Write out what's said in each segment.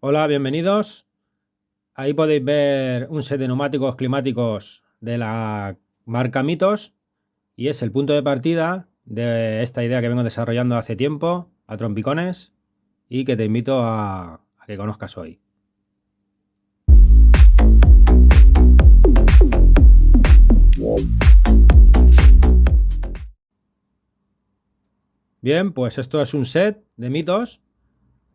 Hola, bienvenidos. Ahí podéis ver un set de neumáticos climáticos de la marca Mitos y es el punto de partida de esta idea que vengo desarrollando hace tiempo a trompicones y que te invito a que conozcas hoy. Bien, pues esto es un set de Mitos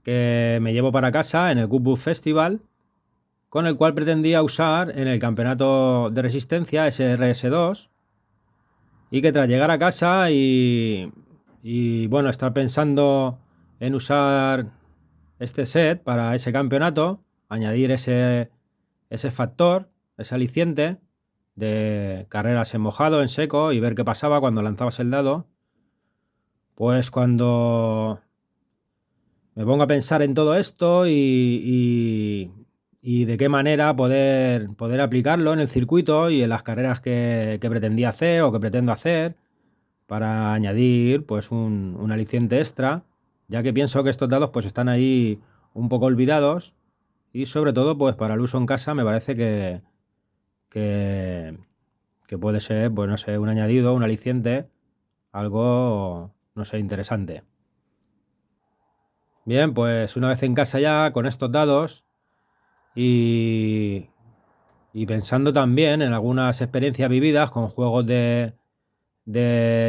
que me llevo para casa en el Good Festival, con el cual pretendía usar en el campeonato de resistencia SRS2 y que tras llegar a casa y bueno, estar pensando en usar este set para ese campeonato, añadir ese factor, ese aliciente de carreras en mojado, en seco y ver qué pasaba cuando lanzabas el dado, pues cuando me pongo a pensar en todo esto y de qué manera poder aplicarlo en el circuito y en las carreras que pretendía hacer o que pretendo hacer, para añadir pues un aliciente extra, ya que pienso que estos dados pues están ahí un poco olvidados y sobre todo pues para el uso en casa me parece que, que puede ser, pues no sé, un añadido, un aliciente, algo, no sé, interesante. Bien, pues una vez en casa ya con estos dados y, y pensando también en algunas experiencias vividas con juegos de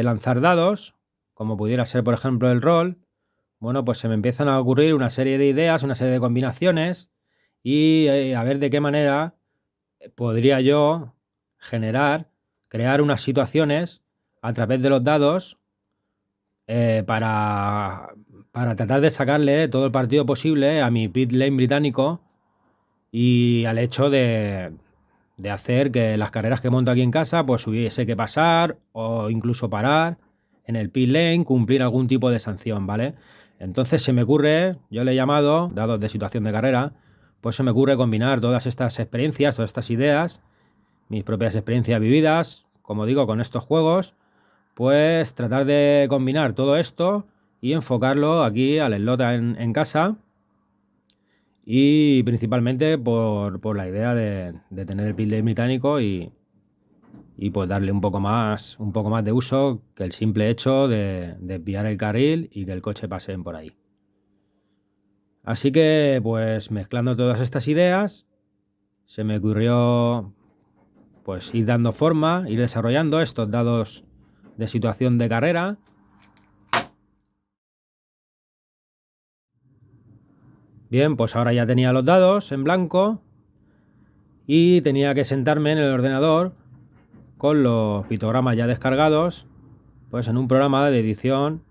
lanzar dados, como pudiera ser por ejemplo el rol. Bueno, pues se me empiezan a ocurrir una serie de ideas, una serie de combinaciones y a ver de qué manera podría yo crear unas situaciones a través de los dados, eh, para, para tratar de sacarle todo el partido posible a mi pit lane británico y al hecho de hacer que las carreras que monto aquí en casa pues hubiese que pasar o incluso parar en el pit lane, cumplir algún tipo de sanción, ¿vale? Entonces se me ocurre, yo le he llamado dados de situación de carrera, pues se me ocurre combinar todas estas experiencias, todas estas ideas, mis propias experiencias vividas, como digo, con estos juegos, pues tratar de combinar todo esto y enfocarlo aquí al slot en casa y principalmente por la idea de tener el pit lane británico y pues darle un poco más de uso que el simple hecho de desviar el carril y que el coche pase por ahí. Así que pues mezclando todas estas ideas, se me ocurrió pues ir dando forma, ir desarrollando estos dados de situación de carrera. Bien, pues ahora ya tenía los dados en blanco y tenía que sentarme en el ordenador con los pictogramas ya descargados, pues en un programa de edición,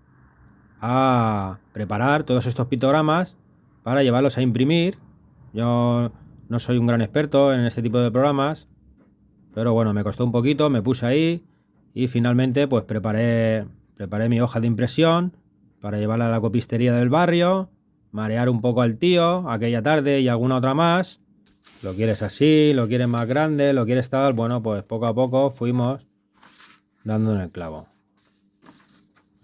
a preparar todos estos pictogramas para llevarlos a imprimir. Yo no soy un gran experto en este tipo de programas, pero bueno, me costó un poquito, me puse ahí y finalmente pues preparé mi hoja de impresión para llevarla a la copistería del barrio, marear un poco al tío aquella tarde y alguna otra más. Lo quieres así, lo quieres más grande, lo quieres tal. Bueno, pues poco a poco fuimos dando en el clavo.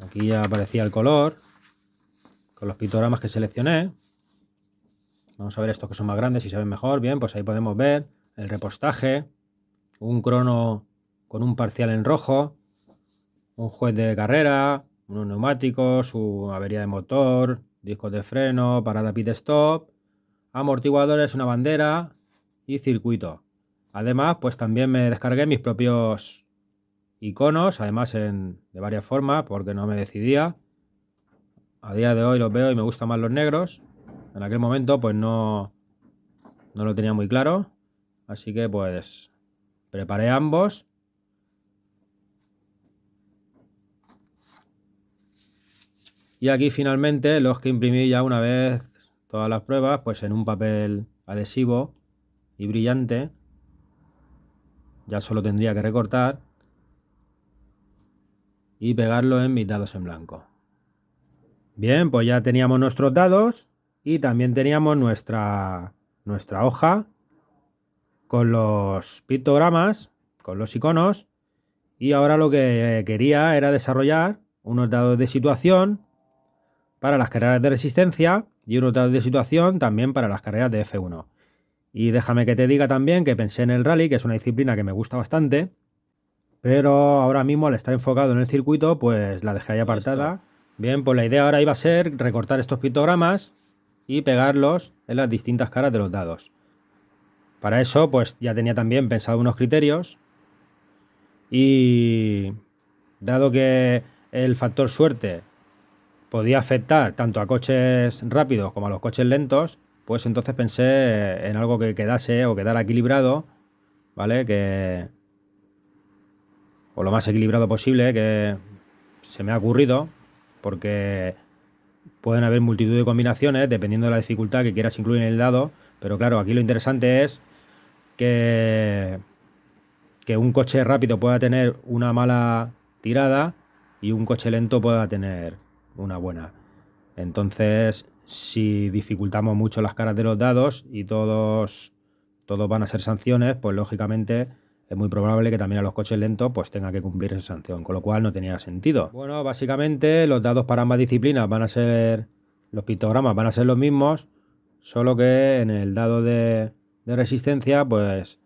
Aquí ya aparecía el color con los pictogramas que seleccioné. Vamos a ver estos que son más grandes si se ven mejor. Bien, pues ahí podemos ver el repostaje, un crono con un parcial en rojo, un juez de carrera, unos neumáticos, su avería de motor, discos de freno, parada pit stop, amortiguadores, una bandera y circuito. Además, pues también me descargué mis propios iconos, además de varias formas, porque no me decidía. A día de hoy los veo y me gustan más los negros. En aquel momento pues no lo tenía muy claro. Así que pues preparé ambos. Y aquí finalmente los que imprimí ya una vez todas las pruebas, pues en un papel adhesivo y brillante. Ya solo tendría que recortar y pegarlo en mis dados en blanco. Bien, pues ya teníamos nuestros dados y también teníamos nuestra hoja con los pictogramas, con los iconos, y ahora lo que quería era desarrollar unos dados de situación para las carreras de resistencia y unos dados de situación también para las carreras de F1. Y déjame que te diga también que pensé en el rally, que es una disciplina que me gusta bastante, pero ahora mismo al estar enfocado en el circuito, pues la dejé ahí apartada. Bien, pues la idea ahora iba a ser recortar estos pictogramas y pegarlos en las distintas caras de los dados. Para eso, pues ya tenía también pensado unos criterios y dado que el factor suerte podía afectar tanto a coches rápidos como a los coches lentos, pues entonces pensé en algo que quedase o quedara equilibrado, ¿vale? O lo más equilibrado posible que se me ha ocurrido, porque pueden haber multitud de combinaciones dependiendo de la dificultad que quieras incluir en el dado, pero claro, aquí lo interesante es que, que un coche rápido pueda tener una mala tirada y un coche lento pueda tener una buena. Entonces, si dificultamos mucho las caras de los dados y todos van a ser sanciones, pues lógicamente es muy probable que también a los coches lentos pues tenga que cumplir esa sanción, con lo cual no tenía sentido. Bueno, básicamente los dados para ambas disciplinas van a ser, los pictogramas van a ser los mismos, solo que en el dado de resistencia pues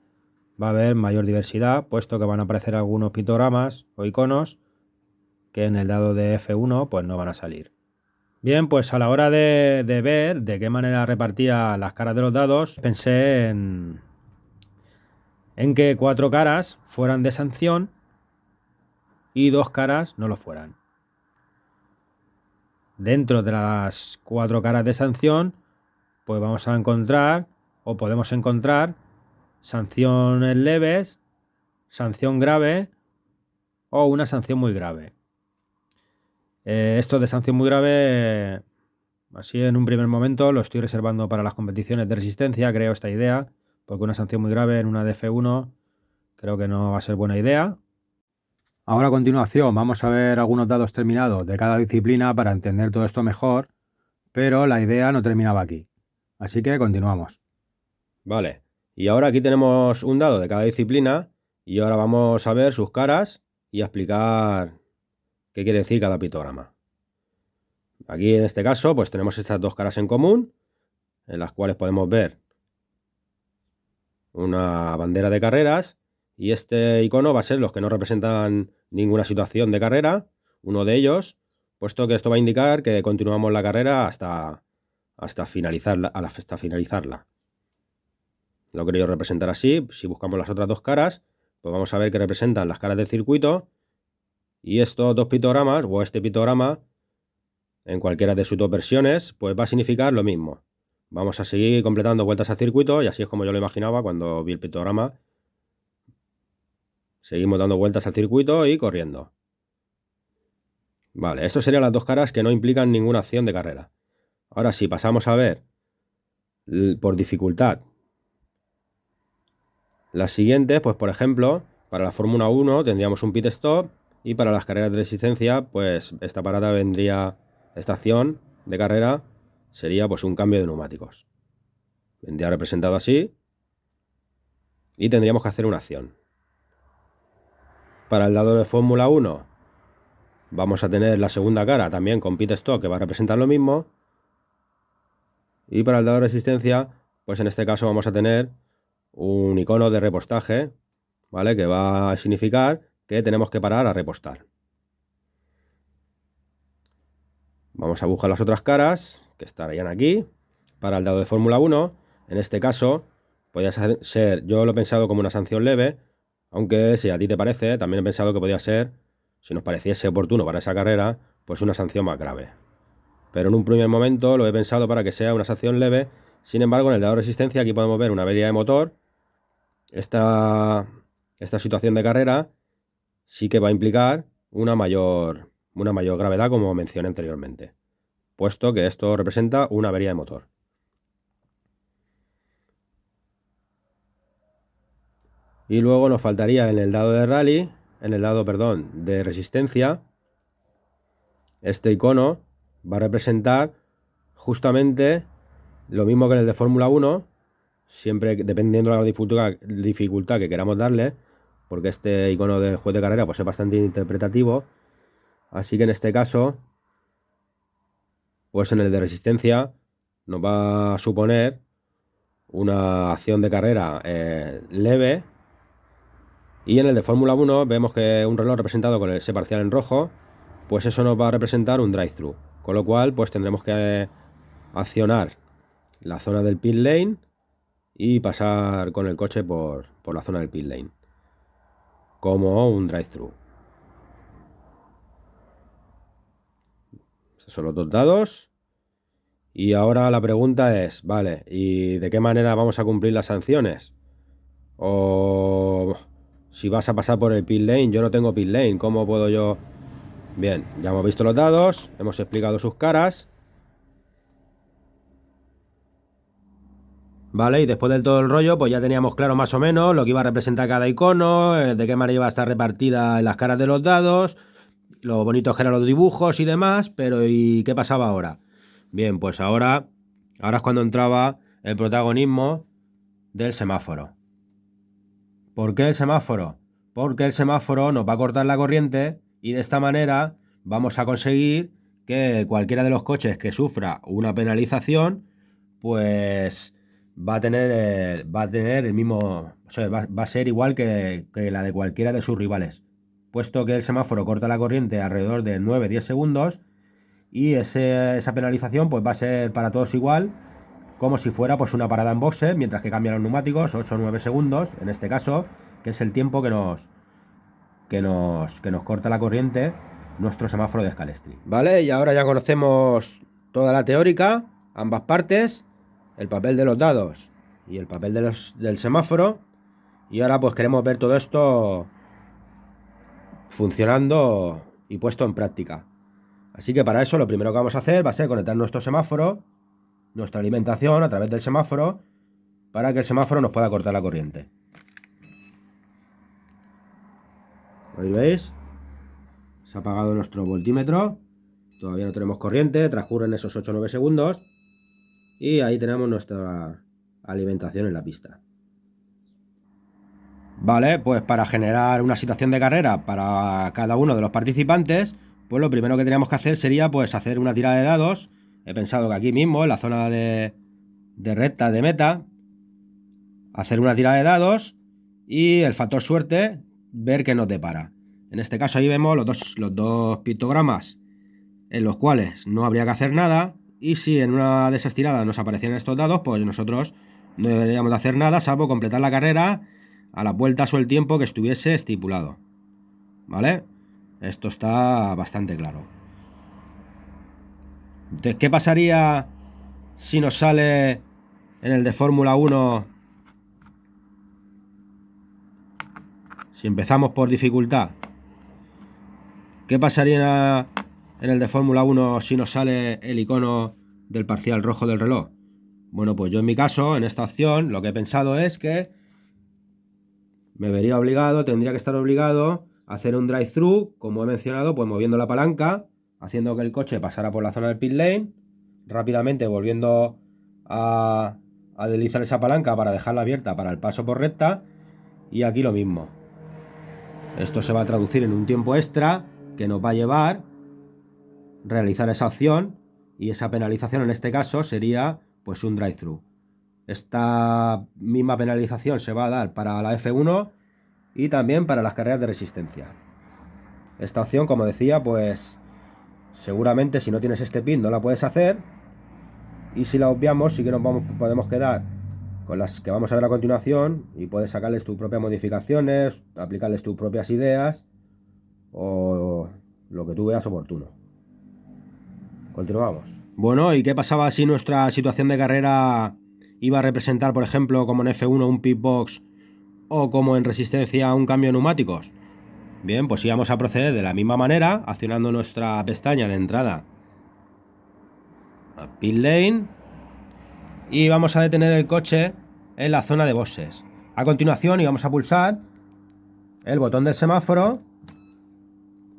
va a haber mayor diversidad, puesto que van a aparecer algunos pictogramas o iconos que en el dado de F1 pues no van a salir. Bien, pues a la hora de ver de qué manera repartía las caras de los dados, pensé en que 4 caras fueran de sanción y 2 caras no lo fueran. Dentro de las 4 caras de sanción, pues vamos a encontrar, o podemos encontrar, sanciones leves, sanción grave o una sanción muy grave. Esto de sanción muy grave, así en un primer momento, lo estoy reservando para las competiciones de resistencia, creo esta idea, porque una sanción muy grave en una de F1 creo que no va a ser buena idea. Ahora a continuación vamos a ver algunos dados terminados de cada disciplina para entender todo esto mejor, pero la idea no terminaba aquí. Así que continuamos. Vale, y ahora aquí tenemos un dado de cada disciplina y ahora vamos a ver sus caras y a explicar qué quiere decir cada pictograma. Aquí en este caso pues tenemos estas dos caras en común, en las cuales podemos ver una bandera de carreras y este icono va a ser los que no representan ninguna situación de carrera, uno de ellos, puesto que esto va a indicar que continuamos la carrera hasta finalizarla, hasta finalizarla. Lo he querido representar así. Si buscamos las otras dos caras, pues vamos a ver que representan las caras del circuito y estos dos pictogramas o este pictograma en cualquiera de sus dos versiones pues va a significar lo mismo. Vamos a seguir completando vueltas al circuito y así es como yo lo imaginaba cuando vi el pictograma. Seguimos dando vueltas al circuito y corriendo. Vale, estas serían las dos caras que no implican ninguna acción de carrera. Ahora sí, pasamos a ver por dificultad. Las siguientes, pues por ejemplo, para la Fórmula 1 tendríamos un pit stop y para las carreras de resistencia, pues esta parada vendría, esta acción de carrera sería pues un cambio de neumáticos. Vendría representado así y tendríamos que hacer una acción. Para el dado de Fórmula 1 vamos a tener la segunda cara también con pit stop que va a representar lo mismo. Y para el dado de resistencia, pues en este caso vamos a tener un icono de repostaje, ¿vale? Que va a significar que tenemos que parar a repostar. Vamos a buscar las otras caras que estarían aquí. Para el dado de Fórmula 1, en este caso, podría ser, yo lo he pensado como una sanción leve, aunque si a ti te parece, también he pensado que podría ser, si nos pareciese oportuno para esa carrera, pues una sanción más grave. Pero en un primer momento lo he pensado para que sea una sanción leve. Sin embargo, en el dado de resistencia aquí podemos ver una avería de motor. Esta situación de carrera sí que va a implicar una mayor gravedad, como mencioné anteriormente, puesto que esto representa una avería de motor. Y luego nos faltaría en el dado de rally, en el dado, perdón, de resistencia, este icono va a representar justamente lo mismo que en el de Fórmula 1, siempre dependiendo de la dificultad que queramos darle, porque este icono del juez de carrera pues es bastante interpretativo. Así que en este caso, pues en el de resistencia nos va a suponer una acción de carrera leve. Y en el de Fórmula 1 vemos que un reloj representado con ese parcial en rojo, pues eso nos va a representar un drive-thru. Con lo cual, pues tendremos que accionar la zona del pit lane y pasar con el coche por la zona del pit lane. Como un drive-thru. Esos son los dos dados. Y ahora la pregunta es, vale, ¿y de qué manera vamos a cumplir las sanciones? O si vas a pasar por el pit lane, yo no tengo pit lane, ¿cómo puedo yo...? Bien, ya hemos visto los dados, hemos explicado sus caras. Vale, y después del todo el rollo, pues ya teníamos claro más o menos lo que iba a representar cada icono, de qué manera iba a estar repartida en las caras de los dados, lo bonitos que eran los dibujos y demás, pero ¿y qué pasaba ahora? Bien, pues ahora es cuando entraba el protagonismo del semáforo. ¿Por qué el semáforo? Porque el semáforo nos va a cortar la corriente y de esta manera vamos a conseguir que cualquiera de los coches que sufra una penalización, pues va a tener el mismo, o sea, va a ser igual que la de cualquiera de sus rivales, puesto que el semáforo corta la corriente alrededor de 9-10 segundos y esa penalización pues va a ser para todos igual, como si fuera pues una parada en boxes, mientras que cambian los neumáticos, 8 o 9 segundos, en este caso, que es el tiempo que nos corta la corriente nuestro semáforo de Scalestri. Vale, y ahora ya conocemos toda la teórica, ambas partes, el papel de los dados y el papel del semáforo, y ahora pues queremos ver todo esto funcionando y puesto en práctica. Así que para eso lo primero que vamos a hacer va a ser conectar nuestro semáforo, nuestra alimentación a través del semáforo, para que el semáforo nos pueda cortar la corriente. ¿Ahí veis? Se ha apagado nuestro voltímetro, todavía no tenemos corriente, transcurren esos 8 o 9 segundos y ahí tenemos nuestra alimentación en la pista. Vale, pues para generar una situación de carrera para cada uno de los participantes, pues lo primero que teníamos que hacer sería pues hacer una tirada de dados. He pensado que aquí mismo, en la zona de recta de meta, hacer una tirada de dados y el factor suerte, ver qué nos depara. En este caso ahí vemos los dos pictogramas en los cuales no habría que hacer nada, y si en una de esas tiradas nos aparecieran estos dados, pues nosotros no deberíamos de hacer nada salvo completar la carrera a las vueltas o el tiempo que estuviese estipulado. ¿Vale? Esto está bastante claro. Entonces, ¿qué pasaría si nos sale en el de Fórmula 1? Si empezamos por dificultad, ¿qué pasaría en el de Fórmula 1 si nos sale el icono del parcial rojo del reloj? Bueno, pues yo en mi caso, en esta opción, lo que he pensado es que me vería obligado, tendría que estar obligado a hacer un drive-thru, como he mencionado, pues moviendo la palanca, haciendo que el coche pasara por la zona del pit lane, rápidamente volviendo a deslizar esa palanca para dejarla abierta para el paso por recta, y aquí lo mismo. Esto se va a traducir en un tiempo extra que nos va a llevar realizar esa acción, y esa penalización en este caso sería pues un drive-thru. Esta misma penalización se va a dar para la F1 y también para las carreras de resistencia. Esta opción, como decía, pues seguramente si no tienes este pin no la puedes hacer, y si la obviamos sí que podemos quedar con las que vamos a ver a continuación y puedes sacarles tus propias modificaciones, aplicarles tus propias ideas o lo que tú veas oportuno. Continuamos. Bueno, ¿y qué pasaba si nuestra situación de carrera iba a representar, por ejemplo, como en F1 un pitbox o como en resistencia un cambio de neumáticos? Bien, pues íbamos a proceder de la misma manera, accionando nuestra pestaña de entrada a pit lane, y vamos a detener el coche en la zona de boxes. A continuación íbamos a pulsar el botón del semáforo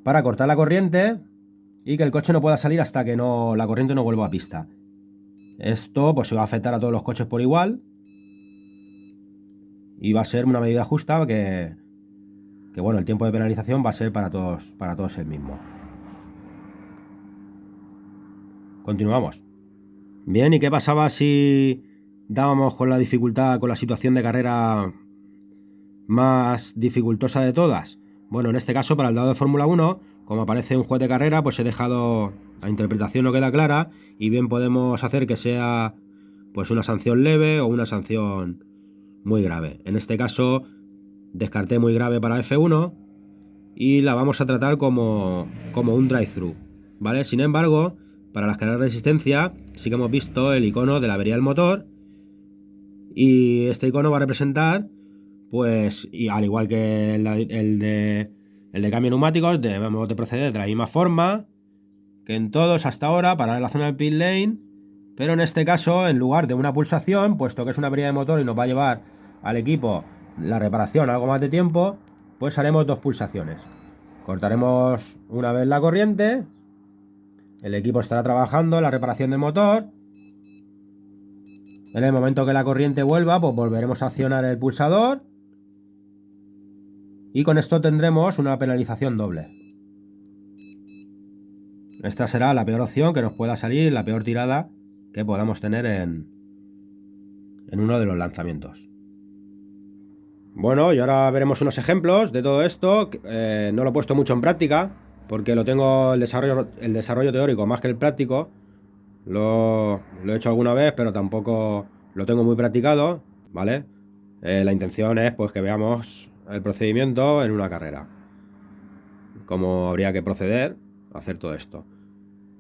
para cortar la corriente y que el coche no pueda salir hasta que la corriente no vuelva a pista. Esto pues se va a afectar a todos los coches por igual y va a ser una medida justa que bueno, el tiempo de penalización va a ser para todos el mismo. Continuamos. Bien, ¿y qué pasaba si dábamos con la dificultad, con la situación de carrera más dificultosa de todas? Bueno, en este caso, para el dado de Fórmula 1, como aparece un juez de carrera, pues he dejado, la interpretación no queda clara, y bien podemos hacer que sea pues una sanción leve o una sanción muy grave. En este caso, descarté muy grave para F1 y la vamos a tratar como un drive-thru, ¿vale? Sin embargo, para las carreras de resistencia sí que hemos visto el icono de la avería del motor, y este icono va a representar, pues, y al igual que el de cambio de neumáticos, debemos de proceder de la misma forma que en todos hasta ahora, para la zona del pit lane, pero en este caso, en lugar de una pulsación, puesto que es una avería de motor y nos va a llevar al equipo la reparación algo más de tiempo, pues haremos 2 pulsaciones. Cortaremos una vez la corriente, el equipo estará trabajando en la reparación del motor. En el momento que la corriente vuelva, pues volveremos a accionar el pulsador, y con esto tendremos una penalización doble. Esta será la peor opción que nos pueda salir, la peor tirada que podamos tener en uno de los lanzamientos. Bueno, y ahora veremos unos ejemplos de todo esto. No lo he puesto mucho en práctica, porque lo tengo el desarrollo teórico más que el práctico. Lo he hecho alguna vez, pero tampoco lo tengo muy practicado, ¿vale? La intención es pues que veamos el procedimiento en una carrera. Cómo habría que proceder a hacer todo esto.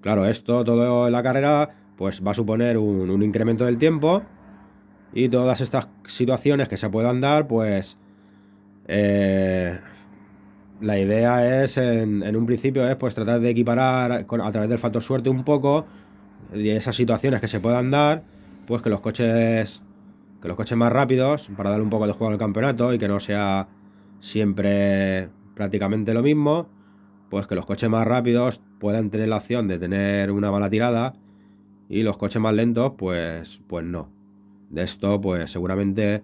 Claro, todo en la carrera, pues va a suponer un incremento del tiempo, y todas estas situaciones que se puedan dar, pues la idea es, en un principio, es pues tratar de equiparar a través del factor suerte un poco, y esas situaciones que se puedan dar, pues que los coches más rápidos, para darle un poco de juego al campeonato y que no sea siempre prácticamente lo mismo, pues que los coches más rápidos puedan tener la opción de tener una mala tirada, y los coches más lentos pues no. De esto pues seguramente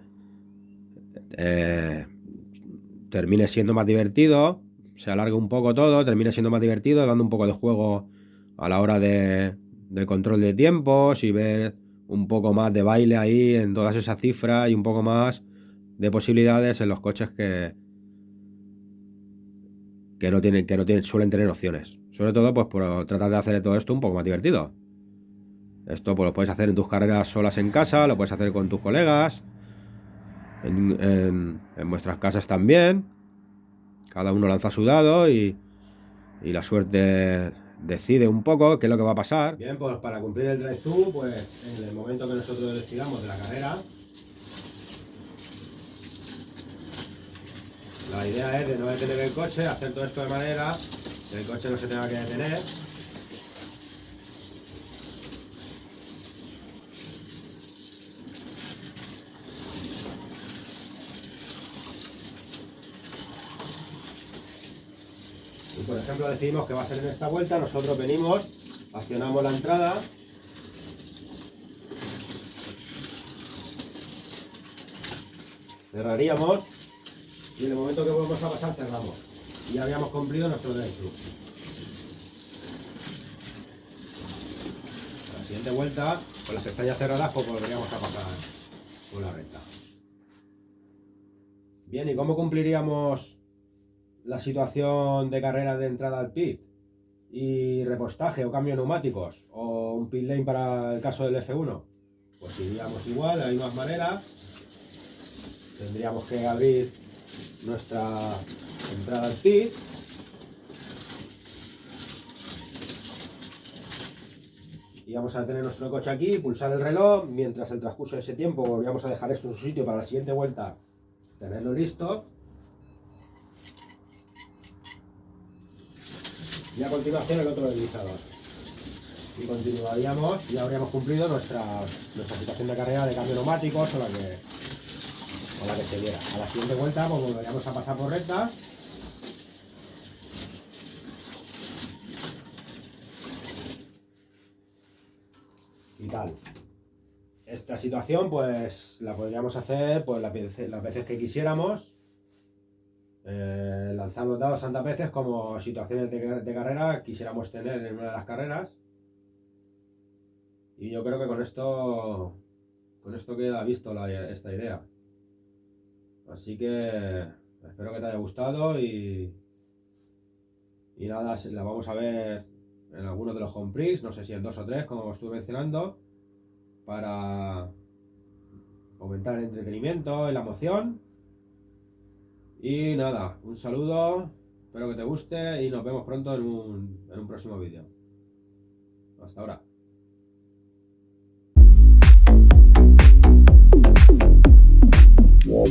termine siendo más divertido, se alargue un poco todo, termine siendo más divertido, dando un poco de juego a la hora de control de tiempos, y ver un poco más de baile ahí en todas esas cifras, y un poco más de posibilidades en los coches que no suelen tener opciones. Sobre todo pues por tratar de hacer todo esto un poco más divertido. Esto pues lo puedes hacer en tus carreras solas en casa, lo puedes hacer con tus colegas, en vuestras casas también. Cada uno lanza su dado y la suerte decide un poco qué es lo que va a pasar. Bien, pues para cumplir el drive-thru, pues en el momento que nosotros decidamos de la carrera, la idea es de no detener el coche, hacer todo esto de manera que el coche no se tenga que detener. Y por ejemplo decidimos que va a ser en esta vuelta, nosotros venimos, accionamos la entrada, cerraríamos, y en el momento que volvemos a pasar cerramos, y ya habíamos cumplido nuestro drive-thru. La siguiente vuelta, con las pestañas cerradas, pues volveríamos a pasar por la recta. Bien, ¿y cómo cumpliríamos la situación de carrera de entrada al pit y repostaje o cambio de neumáticos, o un pit lane para el caso del F1? Pues iríamos igual, de la misma manera. Tendríamos que abrir nuestra entrada al pit, y vamos a tener nuestro coche aquí, pulsar el reloj. Mientras el transcurso de ese tiempo volvíamos a dejar esto en su sitio para la siguiente vuelta tenerlo listo, y a continuación el otro deslizador, y continuaríamos, y habríamos cumplido nuestra situación de carrera de cambio de neumáticos, o la que se diera. A la siguiente vuelta pues volveríamos a pasar por recta, y tal. Esta situación pues la podríamos hacer pues las veces que quisiéramos, lanzar los dados tantas veces como situaciones de carrera quisiéramos tener en una de las carreras. Y yo creo que con esto queda visto esta idea. Así que espero que te haya gustado y nada, la vamos a ver en algunos de los home prix, no sé si en 2 o 3, como os estuve mencionando, para aumentar el entretenimiento y la emoción. Y nada, un saludo, espero que te guste y nos vemos pronto en un próximo vídeo. Hasta ahora. Wow.